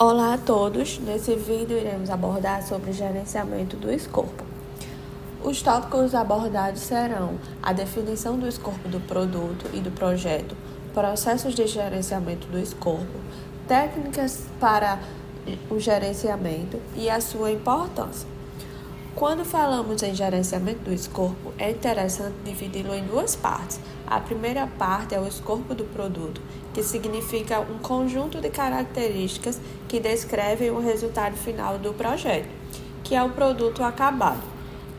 Olá a todos, nesse vídeo iremos abordar sobre gerenciamento do escopo. Os tópicos abordados serão a definição do escopo do produto e do projeto, processos de gerenciamento do escopo, técnicas para o gerenciamento e a sua importância. Quando falamos em gerenciamento do escopo, é interessante dividi-lo em duas partes. A primeira parte é o escopo do produto, que significa um conjunto de características que descrevem o resultado final do projeto, que é o produto acabado.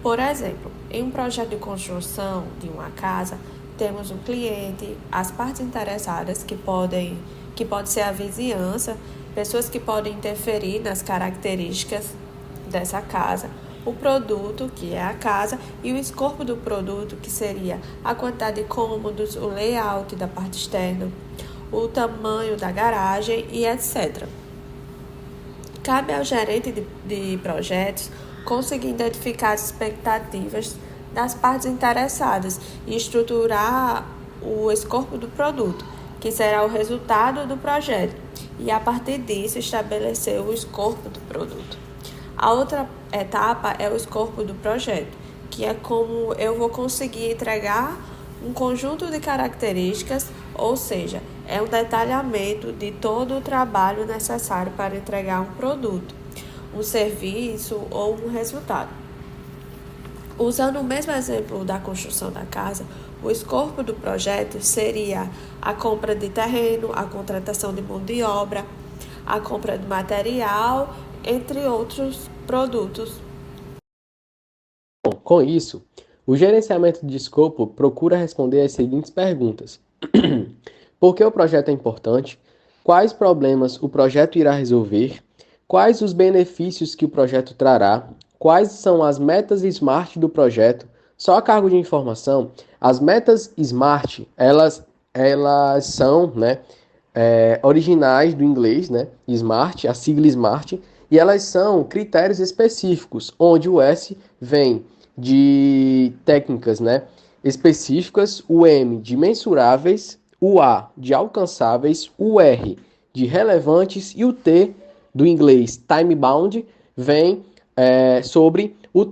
Por exemplo, em um projeto de construção de uma casa, temos um cliente, as partes interessadas, que pode ser a vizinhança, pessoas que podem interferir nas características dessa casa, o produto, que é a casa, e o escopo do produto, que seria a quantidade de cômodos, o layout da parte externa, o tamanho da garagem e etc. Cabe ao gerente de projetos conseguir identificar as expectativas das partes interessadas e estruturar o escopo do produto, que será o resultado do projeto, e a partir disso estabelecer o escopo do produto. A outra etapa é o escopo do projeto, que é como eu vou conseguir entregar um conjunto de características, ou seja, é um detalhamento de todo o trabalho necessário para entregar um produto, um serviço ou um resultado. Usando o mesmo exemplo da construção da casa, o escopo do projeto seria a compra de terreno, a contratação de mão de obra, a compra de material, entre outros produtos. Bom, com isso, o gerenciamento de escopo procura responder as seguintes perguntas: por que o projeto é importante? Quais problemas o projeto irá resolver? Quais os benefícios que o projeto trará? Quais são as metas SMART do projeto? Só a cargo de informação, as metas SMART, elas são, originais do inglês, né? SMART, a sigla SMART, e elas são critérios específicos, onde o S vem de técnicas, né, específicas, o M de mensuráveis, o A de alcançáveis, o R de relevantes e o T do inglês time bound vem sobre o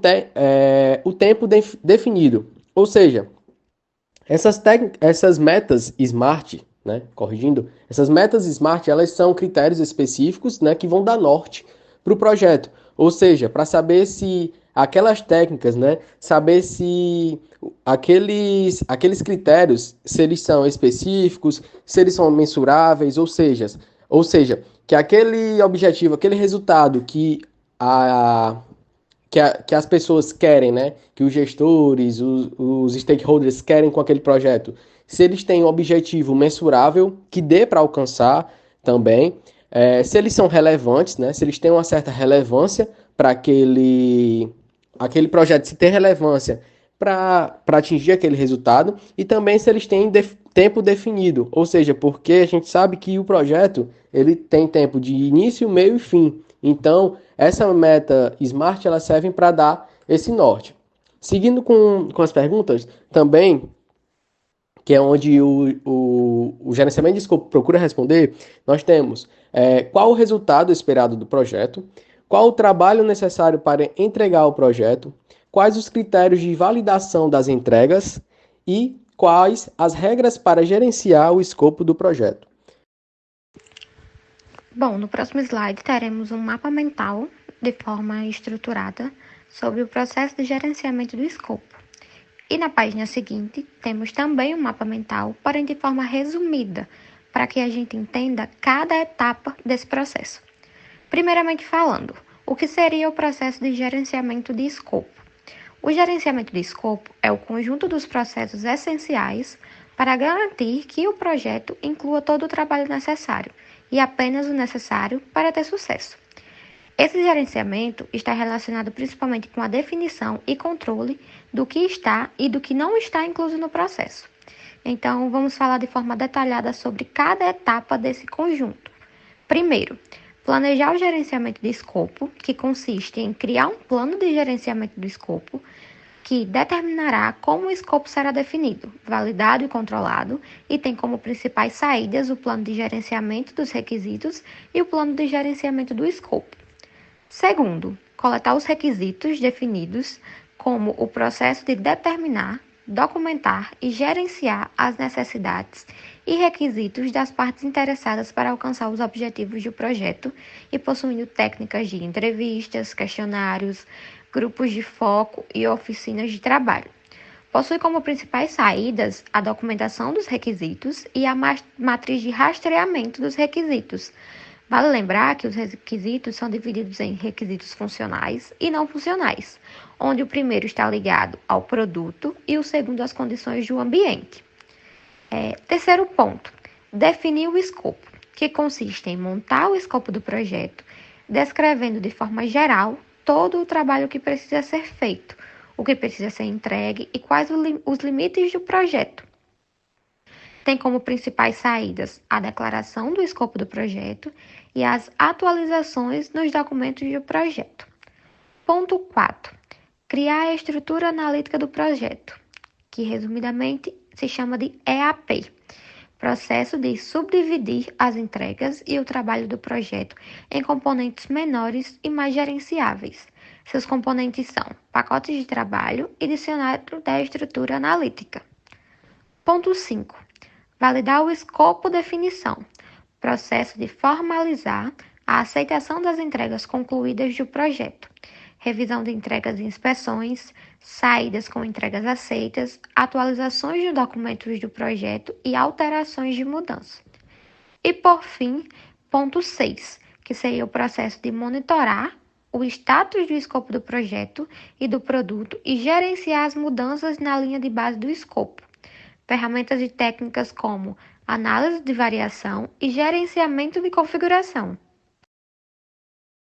tempo definido. Ou seja, essas metas SMART, né, corrigindo, essas metas SMART, elas são critérios específicos, né, que vão dar norte para o projeto. Ou seja, para saber se aquelas técnicas, né, saber se aqueles critérios, se eles são específicos, se eles são mensuráveis, ou seja, que aquele objetivo, aquele resultado que as pessoas querem, né? Que os gestores, os stakeholders querem com aquele projeto. Se eles têm um objetivo mensurável que dê para alcançar também, se eles são relevantes, né? Se eles têm uma certa relevância para aquele projeto, se tem relevância para atingir aquele resultado, e também se eles têm tempo definido, ou seja, porque a gente sabe que o projeto ele tem tempo de início, meio e fim. Então, essa meta SMART ela serve para dar esse norte. Seguindo com as perguntas, também, que é onde o gerenciamento de escopo procura responder, nós temos qual o resultado esperado do projeto, qual o trabalho necessário para entregar o projeto, quais os critérios de validação das entregas e quais as regras para gerenciar o escopo do projeto. Bom, no próximo slide teremos um mapa mental de forma estruturada sobre o processo de gerenciamento do escopo. E na página seguinte, temos também um mapa mental, porém de forma resumida, para que a gente entenda cada etapa desse processo. Primeiramente falando, o que seria o processo de gerenciamento de escopo? O gerenciamento de escopo é o conjunto dos processos essenciais para garantir que o projeto inclua todo o trabalho necessário e apenas o necessário para ter sucesso. Esse gerenciamento está relacionado principalmente com a definição e controle do que está e do que não está incluso no processo. Então, vamos falar de forma detalhada sobre cada etapa desse conjunto. Primeiro, planejar o gerenciamento de escopo, que consiste em criar um plano de gerenciamento do escopo, que determinará como o escopo será definido, validado e controlado, e tem como principais saídas o plano de gerenciamento dos requisitos e o plano de gerenciamento do escopo. Segundo, coletar os requisitos definidos, como o processo de determinar, documentar e gerenciar as necessidades e requisitos das partes interessadas para alcançar os objetivos do projeto e possuindo técnicas de entrevistas, questionários, grupos de foco e oficinas de trabalho. Possui como principais saídas a documentação dos requisitos e a matriz de rastreamento dos requisitos. Vale lembrar que os requisitos são divididos em requisitos funcionais e não funcionais, onde o primeiro está ligado ao produto e o segundo às condições do ambiente. Terceiro ponto, definir o escopo, que consiste em montar o escopo do projeto, descrevendo de forma geral todo o trabalho que precisa ser feito, o que precisa ser entregue e quais os limites do projeto. Tem como principais saídas a declaração do escopo do projeto e as atualizações nos documentos do projeto. Ponto 4. Criar a estrutura analítica do projeto, que resumidamente se chama de EAP, processo de subdividir as entregas e o trabalho do projeto em componentes menores e mais gerenciáveis. Seus componentes são pacotes de trabalho e dicionário da estrutura analítica. Ponto 5. Validar o escopo definição, processo de formalizar a aceitação das entregas concluídas do projeto, revisão de entregas e inspeções, saídas com entregas aceitas, atualizações de documentos do projeto e alterações de mudança. E, por fim, ponto 6, que seria o processo de monitorar o status do escopo do projeto e do produto e gerenciar as mudanças na linha de base do escopo. Ferramentas e técnicas como análise de variação e gerenciamento de configuração.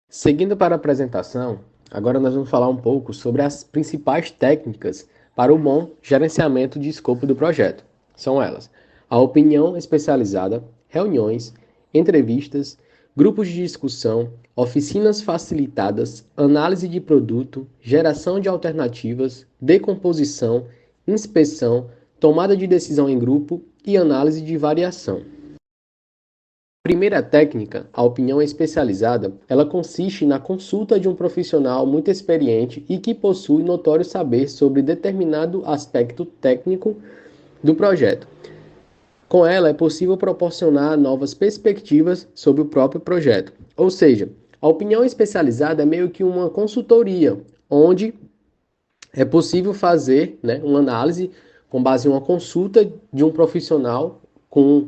Seguindo para a apresentação, agora nós vamos falar um pouco sobre as principais técnicas para o bom gerenciamento de escopo do projeto. São elas: a opinião especializada, reuniões, entrevistas, grupos de discussão, oficinas facilitadas, análise de produto, geração de alternativas, decomposição, inspeção, tomada de decisão em grupo e análise de variação. A primeira técnica, a opinião especializada, ela consiste na consulta de um profissional muito experiente e que possui notório saber sobre determinado aspecto técnico do projeto. Com ela, é possível proporcionar novas perspectivas sobre o próprio projeto. Ou seja, a opinião especializada é meio que uma consultoria, onde é possível fazer, uma análise com base em uma consulta de um profissional com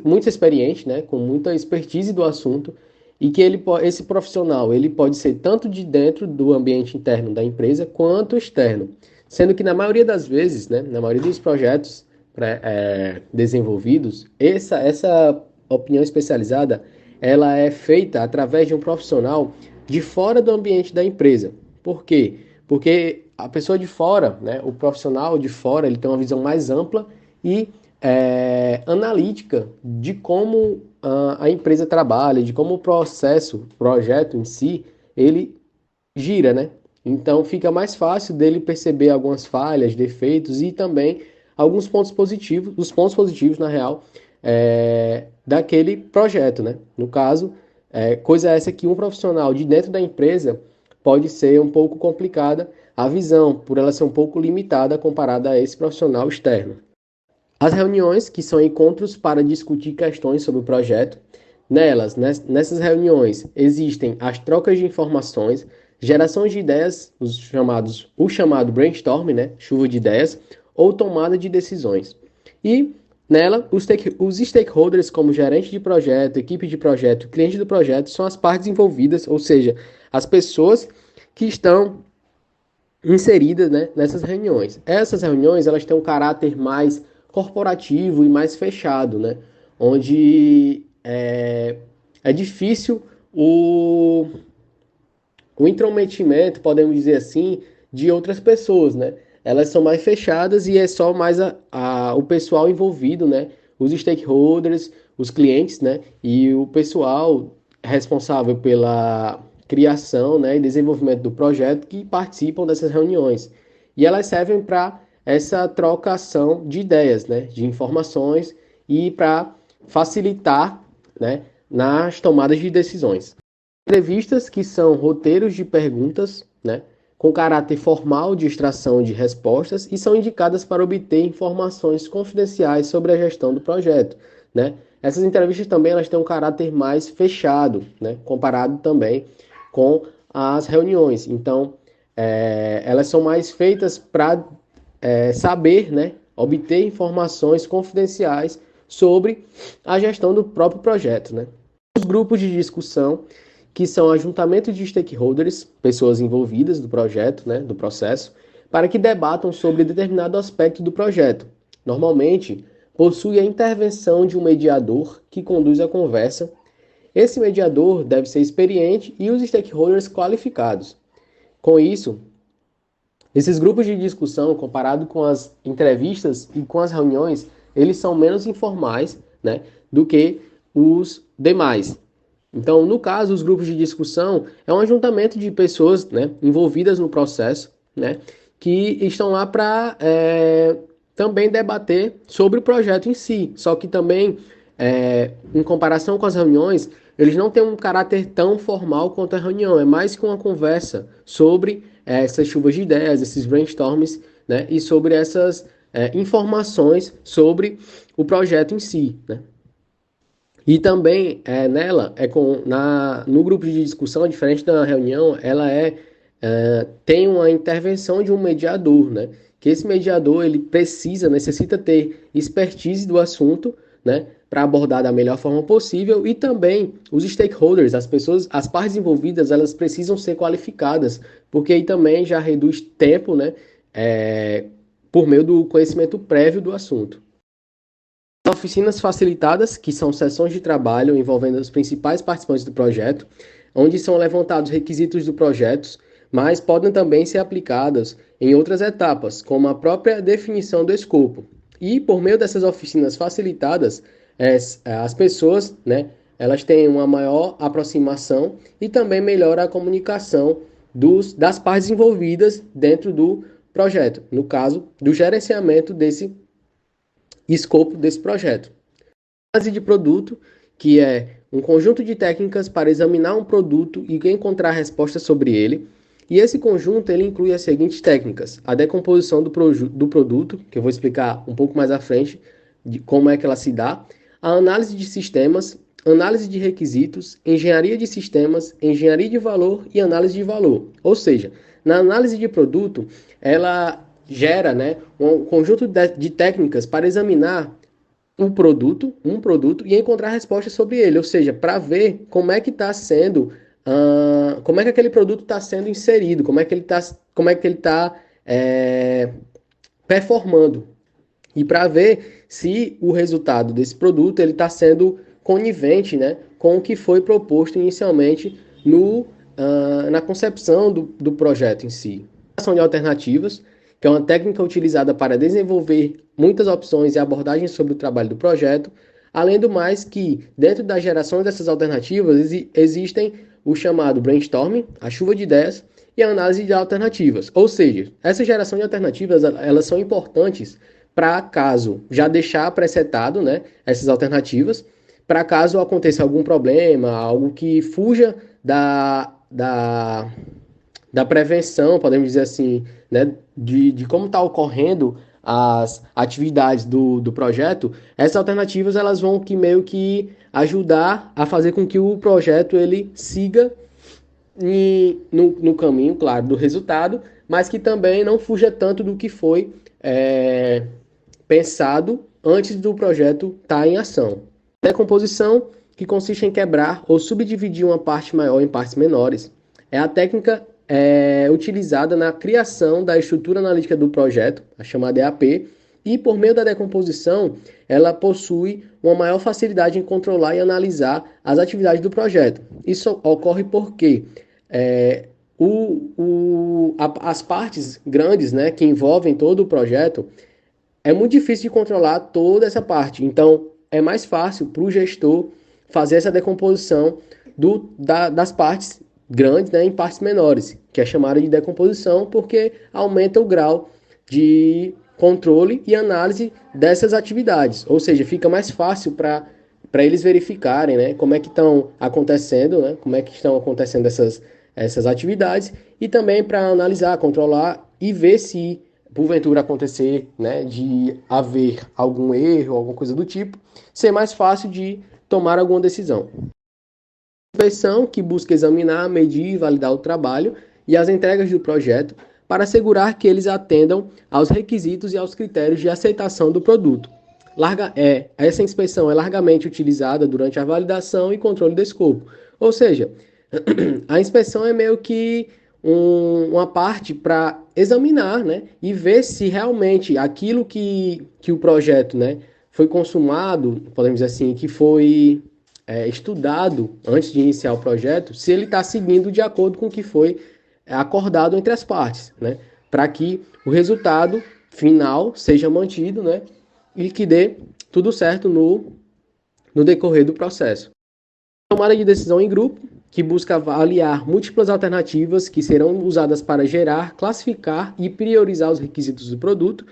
muito experiente, com muita expertise do assunto, e que esse profissional ele pode ser tanto de dentro do ambiente interno da empresa quanto externo, sendo que na maioria das vezes, na maioria dos projetos desenvolvidos, essa opinião especializada ela é feita através de um profissional de fora do ambiente da empresa. Por quê? Porque a pessoa de fora, o profissional de fora, ele tem uma visão mais ampla e analítica de como a empresa trabalha, de como o projeto em si, ele gira, Então fica mais fácil dele perceber algumas falhas, defeitos e também alguns pontos positivos, os pontos positivos, na real, daquele projeto, No caso, coisa essa que um profissional de dentro da empresa pode ser um pouco complicada a visão, por ela ser um pouco limitada comparada a esse profissional externo. As reuniões, que são encontros para discutir questões sobre o projeto. Nessas reuniões, existem as trocas de informações, gerações de ideias, o chamado brainstorming, chuva de ideias, ou tomada de decisões. E nela, os stakeholders, como gerente de projeto, equipe de projeto, cliente do projeto, são as partes envolvidas, ou seja, as pessoas que estão inseridas nessas reuniões. Essas reuniões elas têm um caráter mais corporativo e mais fechado, onde é difícil o intrometimento, podemos dizer assim, de outras pessoas, Elas são mais fechadas e é só mais o pessoal envolvido, Os stakeholders, os clientes, e o pessoal responsável criação, né, e desenvolvimento do projeto que participam dessas reuniões. E elas servem para essa trocação de ideias, né, de informações e para facilitar, né, nas tomadas de decisões. Entrevistas, que são roteiros de perguntas, né, com caráter formal de extração de respostas e são indicadas para obter informações confidenciais sobre a gestão do projeto, né? Essas entrevistas também elas têm um caráter mais fechado, né, comparado também com as reuniões. Então, elas são mais feitas para saber, né, obter informações confidenciais sobre a gestão do próprio projeto, né? Os grupos de discussão, que são ajuntamento de stakeholders, pessoas envolvidas do projeto, né, do processo, para que debatam sobre determinado aspecto do projeto. Normalmente, possui a intervenção de um mediador que conduz a conversa. Esse mediador deve ser experiente e os stakeholders qualificados. Com isso, esses grupos de discussão, comparado com as entrevistas e com as reuniões, eles são menos informais, né, do que os demais. Então, no caso, os grupos de discussão é um ajuntamento de pessoas, né, envolvidas no processo, né, que estão lá para também debater sobre o projeto em si. Só que também, em comparação com as reuniões, eles não têm um caráter tão formal quanto a reunião. É mais que uma conversa sobre essas chuvas de ideias, esses brainstorms, né, e sobre essas informações sobre o projeto em si, né. E também nela, no grupo de discussão, diferente da reunião, ela tem uma intervenção de um mediador, né? Que esse mediador ele necessita ter expertise do assunto, né? Para abordar da melhor forma possível, e também os stakeholders, as partes envolvidas, elas precisam ser qualificadas, porque aí também já reduz tempo, né? Por meio do conhecimento prévio do assunto. Oficinas facilitadas, que são sessões de trabalho envolvendo os principais participantes do projeto, onde são levantados requisitos do projeto, mas podem também ser aplicadas em outras etapas, como a própria definição do escopo. E por meio dessas oficinas facilitadas, as pessoas, né, elas têm uma maior aproximação e também melhora a comunicação das partes envolvidas dentro do projeto, no caso do gerenciamento desse escopo desse projeto. Análise de produto, que é um conjunto de técnicas para examinar um produto e encontrar respostas sobre ele. E esse conjunto ele inclui as seguintes técnicas: a decomposição do produto, que eu vou explicar um pouco mais à frente de como é que ela se dá, a análise de sistemas, análise de requisitos, engenharia de sistemas, engenharia de valor e análise de valor. Ou seja, na análise de produto, ela gera, né, um conjunto de técnicas para examinar um produto e encontrar respostas sobre ele, ou seja, para ver como é que está sendo, como é que aquele produto está sendo inserido, como é que ele está performando, e para ver se o resultado desse produto ele está sendo conivente, né, com o que foi proposto inicialmente na concepção do projeto em si. Ação de alternativas, que é uma técnica utilizada para desenvolver muitas opções e abordagens sobre o trabalho do projeto. Além do mais que, dentro da geração dessas alternativas, existem o chamado brainstorming, a chuva de ideias, e a análise de alternativas. Ou seja, essa geração de alternativas, elas são importantes para caso já deixar presetado, né, essas alternativas, para caso aconteça algum problema, algo que fuja da prevenção, podemos dizer assim, né, de como está ocorrendo as atividades do projeto. Essas alternativas elas vão meio que ajudar a fazer com que o projeto ele siga no caminho, claro, do resultado, mas que também não fuja tanto do que foi pensado antes do projeto estar em ação. Decomposição, que consiste em quebrar ou subdividir uma parte maior em partes menores. É a técnica utilizada na criação da estrutura analítica do projeto, a chamada EAP, e por meio da decomposição, ela possui uma maior facilidade em controlar e analisar as atividades do projeto. Isso ocorre porque as partes grandes, né, que envolvem todo o projeto, é muito difícil de controlar toda essa parte. Então, é mais fácil para o gestor fazer essa decomposição das partes grandes, né, em partes menores, que é chamada de decomposição, porque aumenta o grau de controle e análise dessas atividades, ou seja, fica mais fácil para eles verificarem, né, como é que estão acontecendo, né, como é que estão acontecendo essas atividades, e também para analisar, controlar e ver se porventura acontecer, né, de haver algum erro, alguma coisa do tipo, ser mais fácil de tomar alguma decisão. Inspeção que busca examinar, medir e validar o trabalho e as entregas do projeto para assegurar que eles atendam aos requisitos e aos critérios de aceitação do produto. Essa inspeção é largamente utilizada durante a validação e controle do escopo. Ou seja, a inspeção é meio que uma parte para examinar, né, e ver se realmente aquilo que o projeto, né, foi consumado, podemos dizer assim, que foi estudado antes de iniciar o projeto, se ele está seguindo de acordo com o que foi acordado entre as partes, né, para que o resultado final seja mantido, né, e que dê tudo certo no decorrer do processo. Tomada de decisão em grupo, que busca avaliar múltiplas alternativas que serão usadas para gerar, classificar e priorizar os requisitos do produto,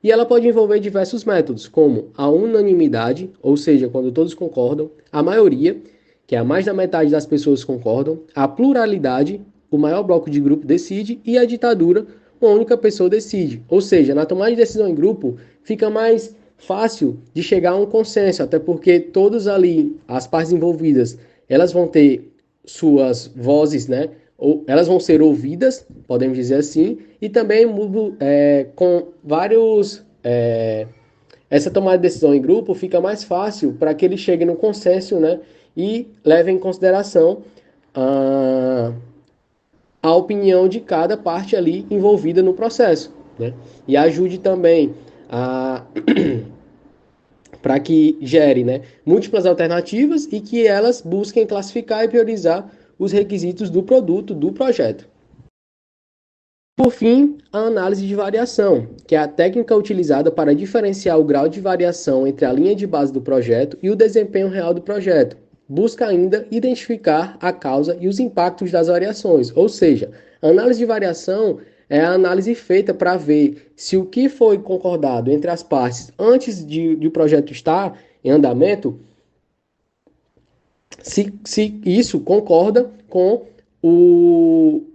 e ela pode envolver diversos métodos, como a unanimidade, ou seja, quando todos concordam, a maioria, que é a mais da metade das pessoas concordam, a pluralidade, o maior bloco de grupo decide, e a ditadura, uma única pessoa decide. Ou seja, na tomada de decisão em grupo, fica mais fácil de chegar a um consenso, até porque todos ali, as partes envolvidas, elas vão ter suas vozes, né? Ou elas vão ser ouvidas, podemos dizer assim, e também com vários. Essa tomada de decisão em grupo fica mais fácil para que eles cheguem no consenso, né? E levem em consideração a opinião de cada parte ali envolvida no processo, né? E ajude também para que gere, né, múltiplas alternativas e que elas busquem classificar e priorizar os requisitos do produto, do projeto. Por fim, a análise de variação, que é a técnica utilizada para diferenciar o grau de variação entre a linha de base do projeto e o desempenho real do projeto. Busca ainda identificar a causa e os impactos das variações, ou seja, a análise de variação é a análise feita para ver se o que foi concordado entre as partes antes de o projeto estar em andamento, se isso concorda com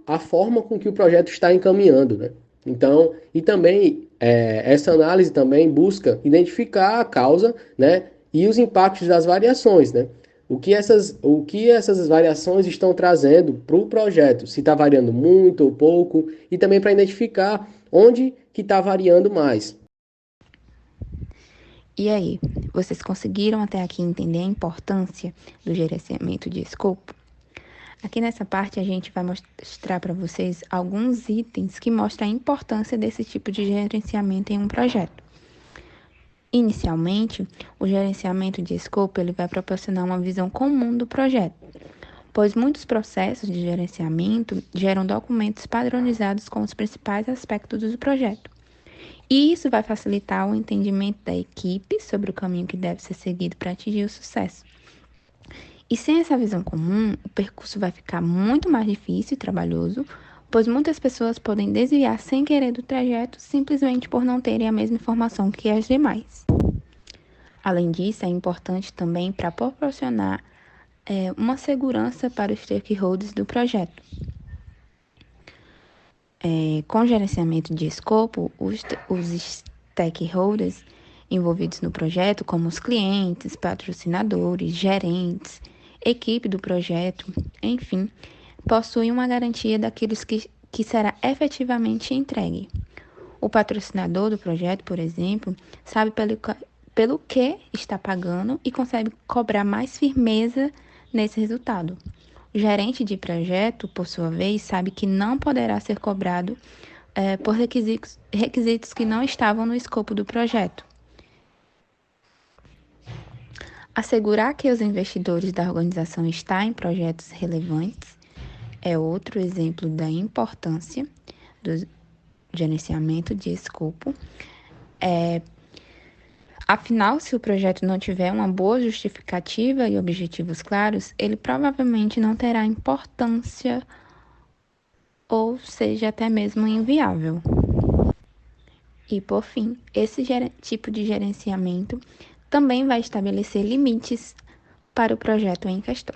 a forma com que o projeto está encaminhando, né? Então, e também essa análise também busca identificar a causa, né, e os impactos das variações, né? O que essas variações estão trazendo para o projeto, se está variando muito ou pouco, e também para identificar onde que está variando mais. E aí, vocês conseguiram até aqui entender a importância do gerenciamento de escopo? Aqui nessa parte a gente vai mostrar para vocês alguns itens que mostram a importância desse tipo de gerenciamento em um projeto. Inicialmente, o gerenciamento de escopo ele vai proporcionar uma visão comum do projeto, pois muitos processos de gerenciamento geram documentos padronizados com os principais aspectos do projeto. E isso vai facilitar o entendimento da equipe sobre o caminho que deve ser seguido para atingir o sucesso. E sem essa visão comum, o percurso vai ficar muito mais difícil e trabalhoso, pois muitas pessoas podem desviar sem querer do trajeto simplesmente por não terem a mesma informação que as demais. Além disso, é importante também para proporcionar uma segurança para os stakeholders do projeto. Com gerenciamento de escopo, os stakeholders envolvidos no projeto, como os clientes, patrocinadores, gerentes, equipe do projeto, enfim, possuem uma garantia daquilo que será efetivamente entregue. O patrocinador do projeto, por exemplo, sabe pelo que está pagando e consegue cobrar mais firmeza nesse resultado. O gerente de projeto, por sua vez, sabe que não poderá ser cobrado por requisitos que não estavam no escopo do projeto. Assegurar que os investidores da organização estão em projetos relevantes é outro exemplo da importância do gerenciamento de escopo. Afinal, se o projeto não tiver uma boa justificativa e objetivos claros, ele provavelmente não terá importância ou seja até mesmo inviável. E, por fim, esse tipo de gerenciamento também vai estabelecer limites para o projeto em questão.